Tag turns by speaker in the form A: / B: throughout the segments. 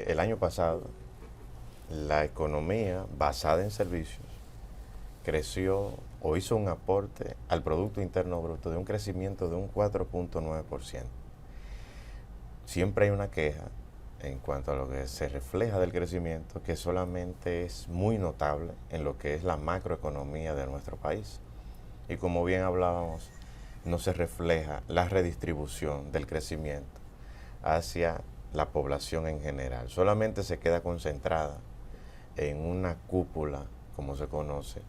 A: El año pasado, la economía basada en servicios creció o hizo un aporte al Producto Interno Bruto de un crecimiento de un 4.9%. Siempre hay una queja en cuanto a lo que se refleja del crecimiento, que solamente es muy notable en lo que es la macroeconomía de nuestro país. Y como bien hablábamos, no se refleja la redistribución del crecimiento hacia la población en general. Solamente se queda concentrada en una cúpula, como se conoce,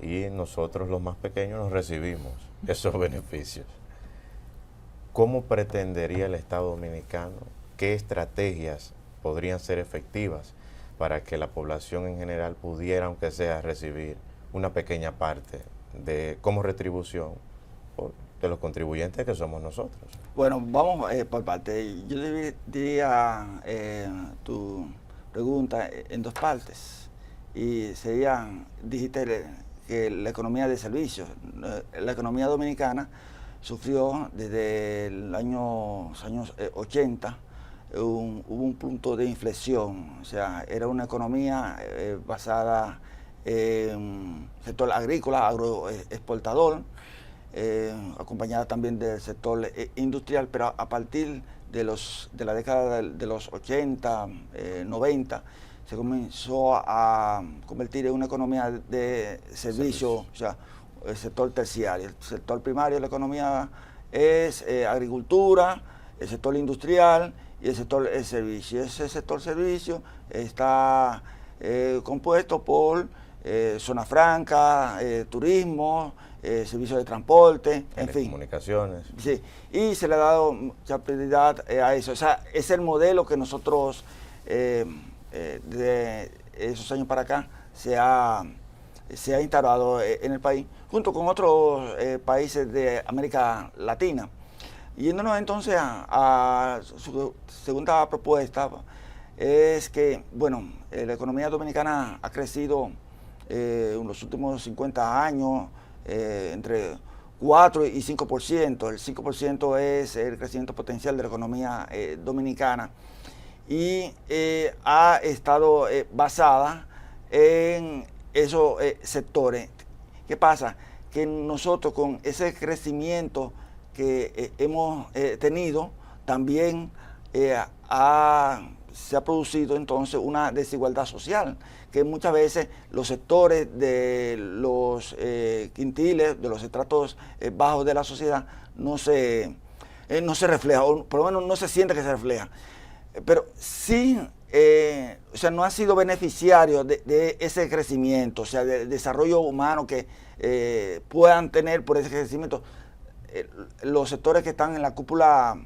A: y nosotros los más pequeños nos recibimos esos beneficios. ¿Cómo pretendería el Estado Dominicano? ¿Qué estrategias podrían ser efectivas para que la población en general pudiera, aunque sea, recibir una pequeña parte como retribución de los contribuyentes que somos nosotros?
B: Bueno, vamos por parte. Yo diría tu pregunta en dos partes. Y sería, dijiste que la economía de servicios, la economía dominicana sufrió desde los años 80, hubo un punto de inflexión. O sea, era una economía basada en sector agrícola, agroexportador, acompañada también del sector industrial, pero a partir de la década de los 80, 90, se comenzó a convertir en una economía de servicio, o sea, el sector terciario. El sector primario de la economía es agricultura, el sector industrial y el sector servicio. Ese sector servicio está compuesto por zona franca, turismo, servicios de transporte, en fin.
A: Comunicaciones.
B: Sí, y se le ha dado mucha prioridad a eso. O sea, es el modelo que nosotros, de esos años para acá, se ha instalado en el país, junto con otros países de América Latina. Yéndonos entonces a su segunda propuesta, es que, bueno, la economía dominicana ha crecido en los últimos 50 años entre 4 y 5%. El 5% es el crecimiento potencial de la economía dominicana y ha estado basada en esos sectores. ¿Qué pasa? Que nosotros con ese crecimiento que hemos tenido, también se ha producido entonces una desigualdad social, que muchas veces los sectores de los quintiles, de los estratos bajos de la sociedad, no se refleja, o por lo menos no se siente que se refleja. Pero sí, o sea, no han sido beneficiarios de ese crecimiento, o sea, del desarrollo humano que puedan tener por ese crecimiento los sectores que están en la cúpula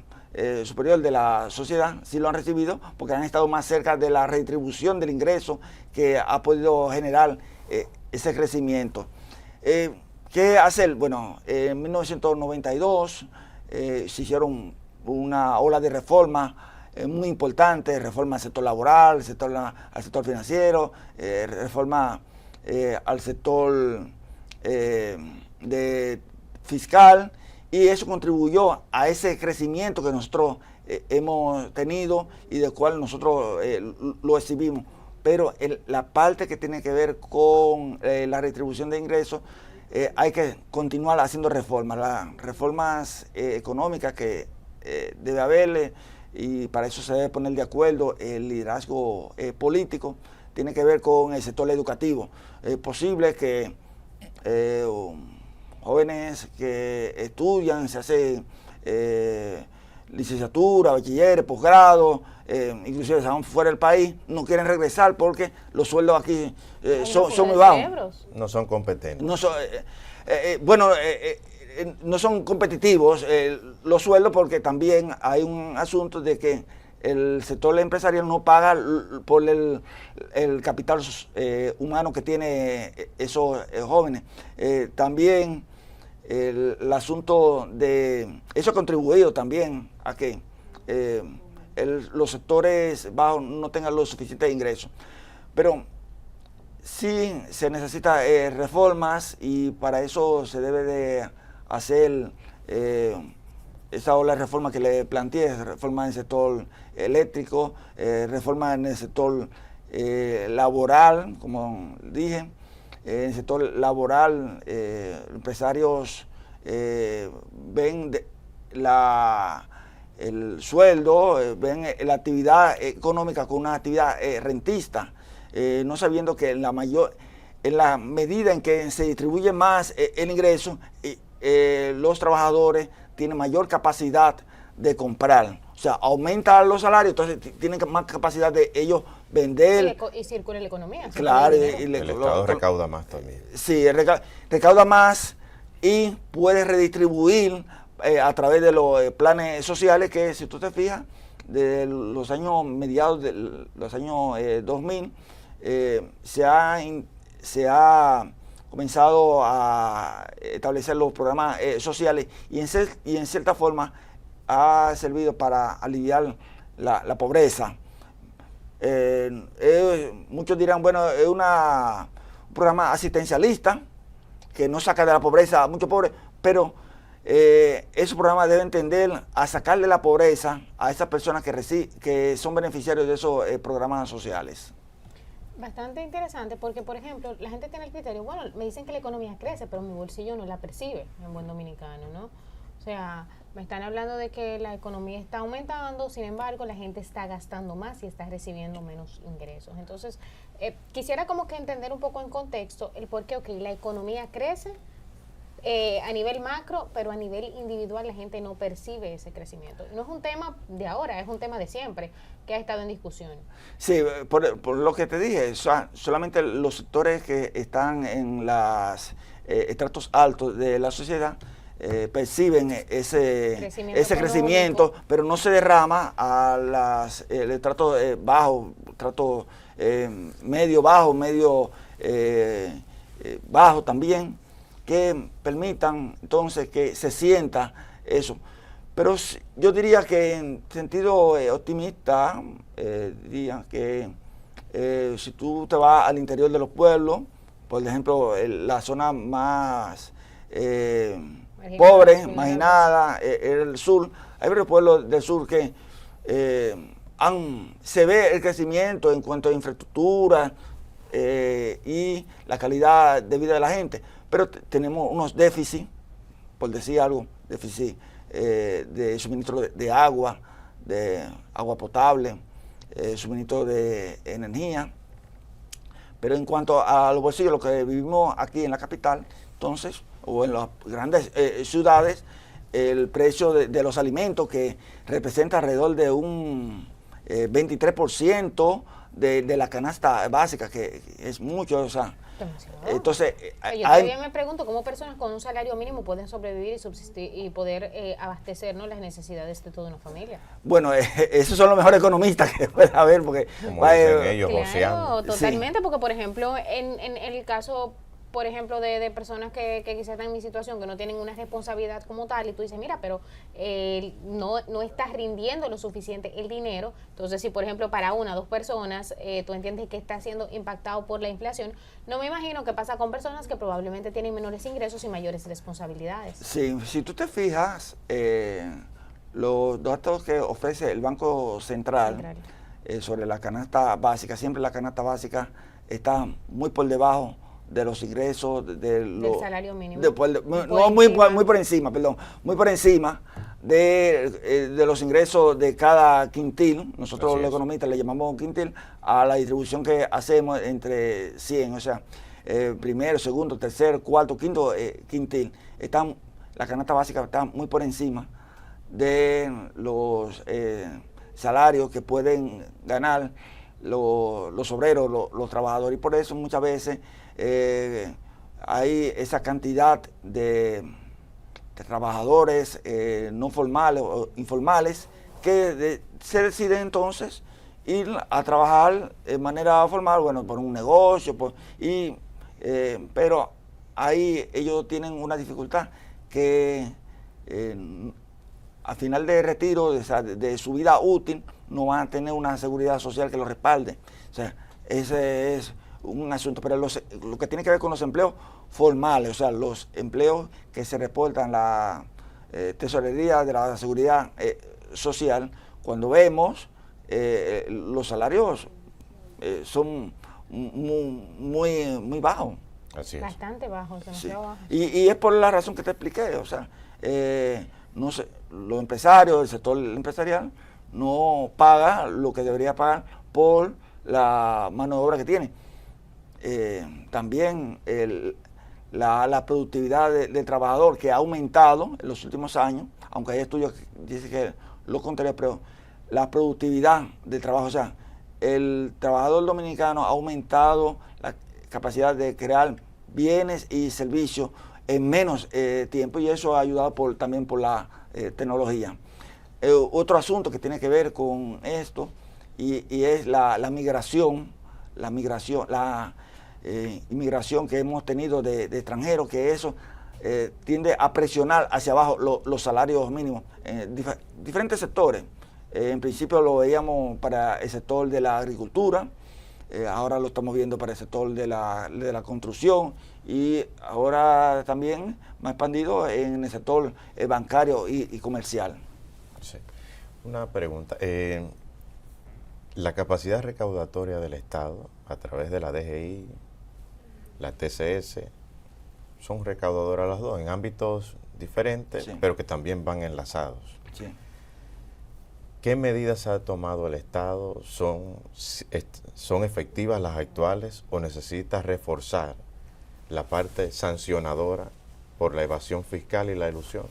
B: superior de la sociedad. Sí lo han recibido porque han estado más cerca de la redistribución del ingreso que ha podido generar ese crecimiento. ¿Qué hacer? Bueno, en 1992 se hicieron una ola de reformas muy importantes, reforma al sector laboral, al sector financiero, reforma al sector fiscal, y eso contribuyó a ese crecimiento que nosotros hemos tenido y del cual nosotros lo exhibimos. Pero la parte que tiene que ver con la redistribución de ingresos, hay que continuar haciendo reformas, las reformas económicas que debe haberle, y para eso se debe poner de acuerdo el liderazgo político. Tiene que ver con el sector educativo. Es posible que jóvenes que estudian, se hacen licenciatura, bachilleres, posgrado, inclusive se van fuera del país, no quieren regresar porque los sueldos aquí son muy bajos.
A: No son competentes.
B: No son, no son competitivos los sueldos, porque también hay un asunto de que el sector empresarial no paga por el capital humano que tiene esos jóvenes. También el asunto de eso ha contribuido también a que los sectores bajos no tengan los suficientes ingresos. Pero sí se necesita reformas, y para eso se debe de hacer esa ola de reforma que le planteé, reforma en el sector eléctrico, reforma en el sector laboral, como dije, en el sector laboral, empresarios ven el sueldo, ven la actividad económica como una actividad rentista, no sabiendo que en la medida en que se distribuye más el ingreso, los trabajadores tienen mayor capacidad de comprar. O sea, aumentan los salarios, entonces tienen más capacidad de ellos vender.
C: Y circula la economía.
B: Claro.
A: El Estado recauda más también.
B: Sí, recauda más y puede redistribuir a través de los planes sociales que, si tú te fijas, de los años mediados de los años 2000, se ha comenzado a establecer los programas sociales y en cierta forma ha servido para aliviar la pobreza. Muchos dirán, bueno, es un programa asistencialista que no saca de la pobreza a muchos pobres, pero esos programas deben tender a sacarle la pobreza a esas personas que son beneficiarios de esos programas sociales.
C: Bastante interesante porque, por ejemplo, la gente tiene el criterio, bueno, me dicen que la economía crece, pero mi bolsillo no la percibe en buen dominicano, ¿no? O sea, me están hablando de que la economía está aumentando, sin embargo, la gente está gastando más y está recibiendo menos ingresos. Entonces, quisiera como que entender un poco en contexto el por qué, la economía crece a nivel macro, pero a nivel individual la gente no percibe ese crecimiento. No es un tema de ahora, es un tema de siempre que ha estado en discusión.
B: Sí, por lo que te dije, solamente los sectores que están en los estratos altos de la sociedad perciben ese crecimiento, pero no se derrama a el estrato bajo, estrato medio bajo, medio bajo también, que permitan entonces que se sienta eso. Pero yo diría que en sentido optimista, diría que si tú te vas al interior de los pueblos, por ejemplo, la zona más pobre, marginada, el sur, hay varios pueblos del sur que se ve el crecimiento en cuanto a infraestructura y la calidad de vida de la gente, pero tenemos unos déficits, por decir algo, déficit de suministro de agua potable, suministro de energía. Pero en cuanto a los bolsillos, lo que vivimos aquí en la capital, entonces, o en las grandes ciudades, el precio de los alimentos, que representa alrededor de un 23% de la canasta básica, que es mucho, o sea. Entonces,
C: yo todavía me pregunto cómo personas con un salario mínimo pueden sobrevivir y subsistir y poder abastecer, ¿no?, las necesidades de toda una familia.
B: Bueno, esos son los mejores economistas que puede haber, porque
A: como dicen ellos,
C: claro, totalmente, sí. Porque por ejemplo, en el caso, por ejemplo, de personas que quizás están en mi situación, que no tienen una responsabilidad como tal, y tú dices, mira, pero no estás rindiendo lo suficiente el dinero. Entonces, si por ejemplo para una o dos personas tú entiendes que está siendo impactado por la inflación, no me imagino qué pasa con personas que probablemente tienen menores ingresos y mayores responsabilidades.
B: Sí, si tú te fijas, los datos que ofrece el Banco Central sobre la canasta básica, siempre la canasta básica está muy por debajo de los ingresos del
C: salario mínimo.
B: Muy por encima de los ingresos de cada quintil. Nosotros los economistas le llamamos quintil a la distribución que hacemos entre 100, o sea, primero, segundo, tercer, cuarto, quinto quintil. La canasta básica está muy por encima de los salarios que pueden ganar los obreros, los trabajadores, y por eso muchas veces hay esa cantidad de trabajadores no formales o informales que se deciden entonces ir a trabajar de manera formal, bueno, por un negocio, pero ahí ellos tienen una dificultad que al final de retiro, de su vida útil, no van a tener una seguridad social que los respalde. O sea, ese es un asunto, pero lo que tiene que ver con los empleos formales, o sea, los empleos que se reportan Tesorería de la Seguridad Social, cuando vemos los salarios son muy bajos.
A: Así es.
C: Bastante bajos, demasiado bajos.
B: Y es por la razón que te expliqué, o sea, no sé, los empresarios, el sector empresarial, no paga lo que debería pagar por la mano de obra que tiene. También la productividad del trabajador, que ha aumentado en los últimos años, aunque hay estudios que dicen que lo contrario, pero la productividad del trabajo, o sea, el trabajador dominicano ha aumentado la capacidad de crear bienes y servicios en menos tiempo, y eso ha ayudado también por la tecnología. Otro asunto que tiene que ver con esto y es la inmigración que hemos tenido de extranjeros, que eso tiende a presionar hacia abajo los salarios mínimos en diferentes sectores. En principio lo veíamos para el sector de la agricultura, ahora lo estamos viendo para el sector de la construcción, y ahora también más expandido en el sector bancario y comercial.
A: Sí. Una pregunta. La capacidad recaudatoria del Estado a través de la DGI, la TCS, son recaudadoras las dos en ámbitos diferentes,
B: Sí.
A: pero que también van enlazados.
B: Sí.
A: ¿Qué medidas ha tomado el Estado? ¿Son efectivas las actuales o necesita reforzar la parte sancionadora por la evasión fiscal y la elusión?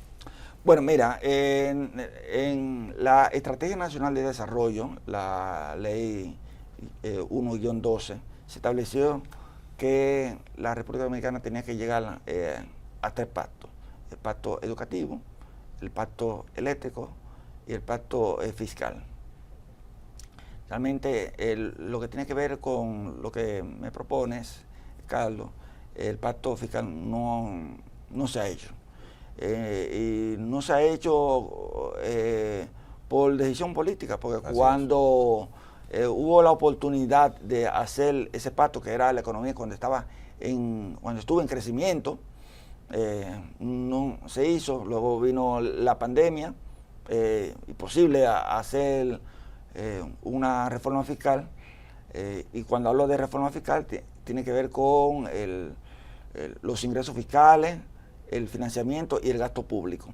B: Bueno, mira, en la Estrategia Nacional de Desarrollo, la Ley 1-12, se estableció que la República Dominicana tenía que llegar a 3 pactos: el pacto educativo, el pacto eléctrico y el pacto fiscal. Realmente lo que tiene que ver con lo que me propones, Carlos, el pacto fiscal no se ha hecho. Y no se ha hecho por decisión política, porque
A: Así
B: cuando hubo la oportunidad de hacer ese pacto, que era la economía cuando estuvo en crecimiento, no se hizo. Luego vino la pandemia, imposible hacer una reforma fiscal, y cuando hablo de reforma fiscal tiene que ver con los ingresos fiscales, el financiamiento y el gasto público.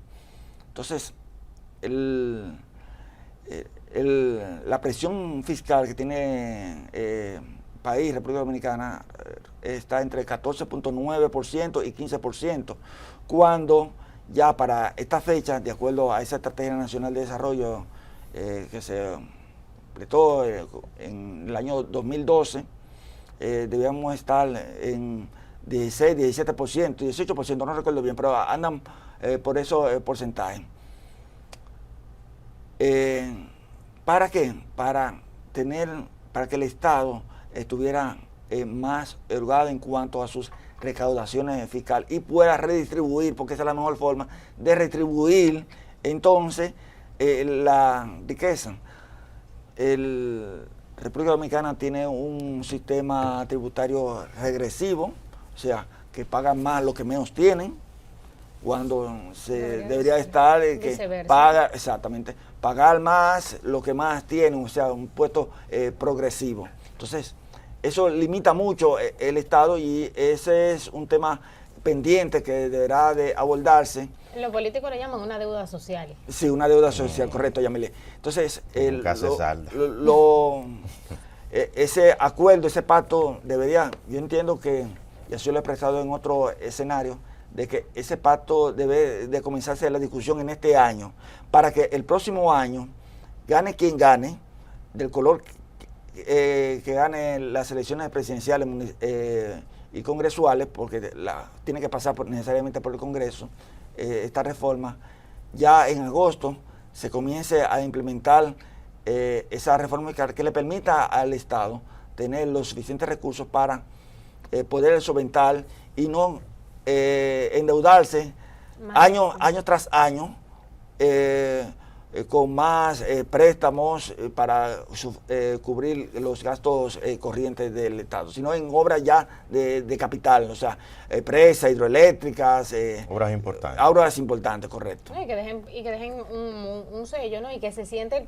B: Entonces, la presión fiscal que tiene país, República Dominicana, está entre 14.9% y 15%, cuando ya para esta fecha, de acuerdo a esa Estrategia Nacional de Desarrollo que se completó en el año 2012, debíamos estar en 16, 17%, 18%, no recuerdo bien, pero andan por esos porcentajes. ¿Para qué? Para que el Estado estuviera más erogado en cuanto a sus recaudaciones fiscales y pueda redistribuir, porque esa es la mejor forma de retribuir entonces la riqueza. República Dominicana tiene un sistema tributario regresivo, o sea, que pagan más los que menos tienen, cuando debería estar que pagar más los que más tienen, o sea, un impuesto progresivo. Entonces, eso limita mucho el Estado, y ese es un tema pendiente que deberá de abordarse.
C: En lo político le llaman una deuda social.
B: Sí, una deuda social, correcto, Yamile. Entonces, ese acuerdo, ese pacto debería, yo entiendo que, y así lo he expresado en otro escenario, de que ese pacto debe de comenzarse la discusión en este año, para que el próximo año, gane quien gane, del color que gane las elecciones presidenciales y congresuales, porque tiene que pasar necesariamente por el Congreso, esta reforma, ya en agosto se comience a implementar esa reforma que le permita al Estado tener los suficientes recursos para poder solventar y no endeudarse año tras año con más préstamos para cubrir los gastos corrientes del Estado, sino en obras ya de capital, o sea, presas hidroeléctricas.
A: Obras importantes.
B: Obras importantes, correcto.
C: No, y que dejen un sello, ¿no? Y que se siente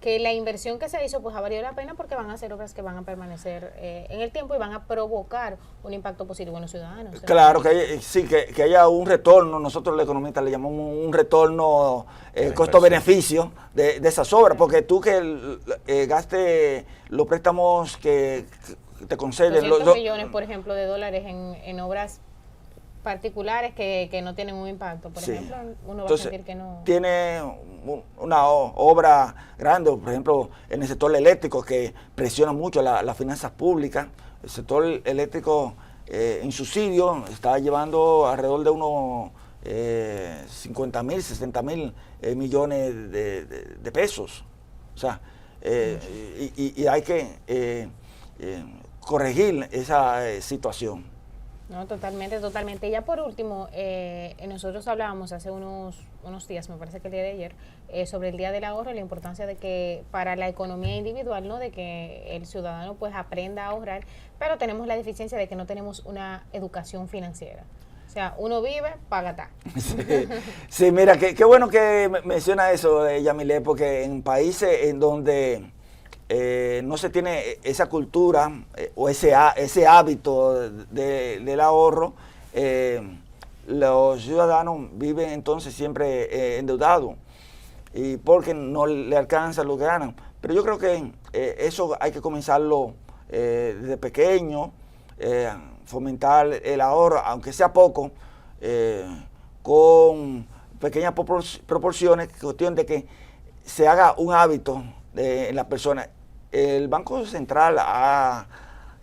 C: que la inversión que se hizo pues ha valido la pena, porque van a ser obras que van a permanecer en el tiempo y van a provocar un impacto positivo en los ciudadanos.
B: Claro, que haya un retorno. Nosotros los economistas le llamamos un retorno costo-beneficio de esas obras, porque tú que gaste los préstamos que te conceden
C: 200 millones, por ejemplo, de dólares en obras particulares que no tienen un impacto, por ejemplo, uno va a sentir que no.
B: Tiene una obra grande, por ejemplo, en el sector eléctrico, que presiona mucho las finanzas públicas. El sector eléctrico en subsidio está llevando alrededor de unos 50.000, 60.000 millones de pesos. O sea, y hay que corregir esa situación.
C: No, totalmente, totalmente. Y ya por último, nosotros hablábamos hace unos días, me parece que el día de ayer, sobre el Día del Ahorro y la importancia de que para la economía individual, ¿no? De que el ciudadano pues aprenda a ahorrar, pero tenemos la deficiencia de que no tenemos una educación financiera. O sea, uno vive, paga ta.
B: Sí, mira, qué bueno que menciona eso, Yamile, porque en países en donde no se tiene esa cultura o ese hábito del ahorro, los ciudadanos viven entonces siempre endeudados, y porque no le alcanza lo que ganan. Pero yo creo que eso hay que comenzarlo desde pequeño, fomentar el ahorro, aunque sea poco, con pequeñas proporciones, cuestión de que se haga un hábito en las personas. El Banco Central ha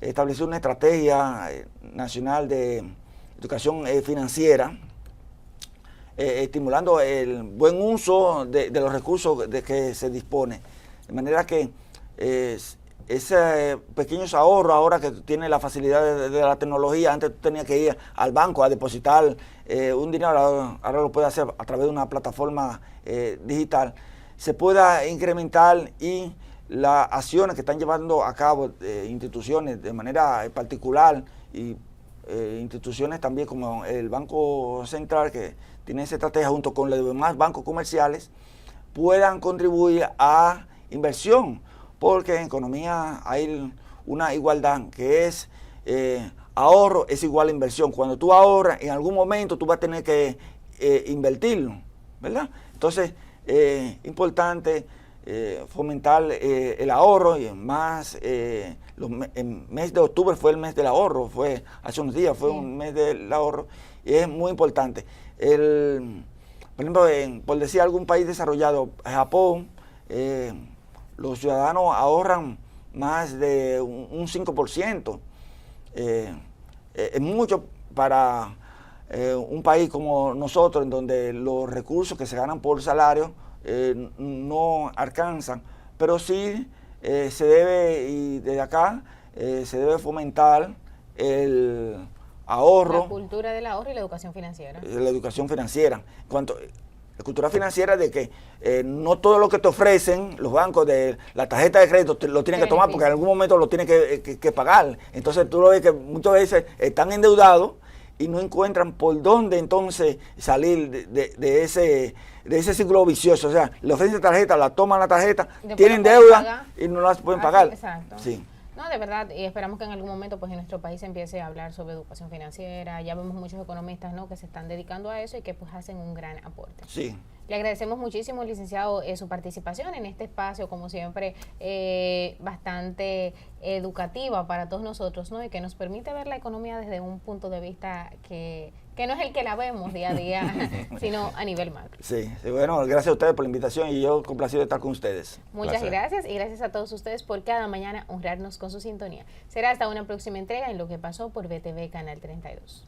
B: establecido una estrategia nacional de educación financiera, estimulando el buen uso de los recursos de que se dispone. De manera que ese pequeños ahorros, ahora que tiene la facilidad de la tecnología, antes tú tenías que ir al banco a depositar un dinero, ahora lo puedes hacer a través de una plataforma digital, se pueda incrementar, y las acciones que están llevando a cabo instituciones de manera particular, y instituciones también como el Banco Central, que tiene esa estrategia junto con los demás bancos comerciales, puedan contribuir a inversión, porque en economía hay una igualdad, que es ahorro es igual a inversión. Cuando tú ahorras, en algún momento tú vas a tener que invertirlo, ¿verdad? Entonces, importante fomentar el ahorro, y más el mes de octubre fue el mes del ahorro, fue hace unos días, fue un mes del ahorro, y es muy importante. Por ejemplo, por decir algún país desarrollado, Japón, los ciudadanos ahorran más de un 5%. Es mucho para un país como nosotros, en donde los recursos que se ganan por salario no alcanzan, pero sí se debe, y desde acá se debe fomentar el ahorro.
C: La cultura del ahorro y la educación financiera.
B: La educación financiera. En cuanto la cultura financiera, de que no todo lo que te ofrecen los bancos de la tarjeta de crédito lo tienen que tomar, porque en algún momento lo tienen que pagar. Entonces tú lo ves que muchas veces están endeudados y no encuentran por dónde entonces salir de ese ciclo vicioso. O sea, le ofrecen tarjeta, la toman la tarjeta, tienen deuda y no las pueden pagar.
C: Exacto.
B: Sí.
C: No, de verdad, y esperamos que en algún momento pues en nuestro país se empiece a hablar sobre educación financiera. Ya vemos muchos economistas, ¿no?, que se están dedicando a eso y que pues hacen un gran aporte.
B: Sí.
C: Le agradecemos muchísimo, licenciado, su participación en este espacio, como siempre, bastante educativa para todos nosotros, ¿no?, y que nos permite ver la economía desde un punto de vista que no es el que la vemos día a día, sino a nivel macro.
B: Sí, bueno, gracias a ustedes por la invitación, y yo complacido de estar con ustedes.
C: Muchas gracias, y gracias a todos ustedes por cada mañana honrarnos con su sintonía. Será hasta una próxima entrega en Lo que pasó por BTV Canal 32.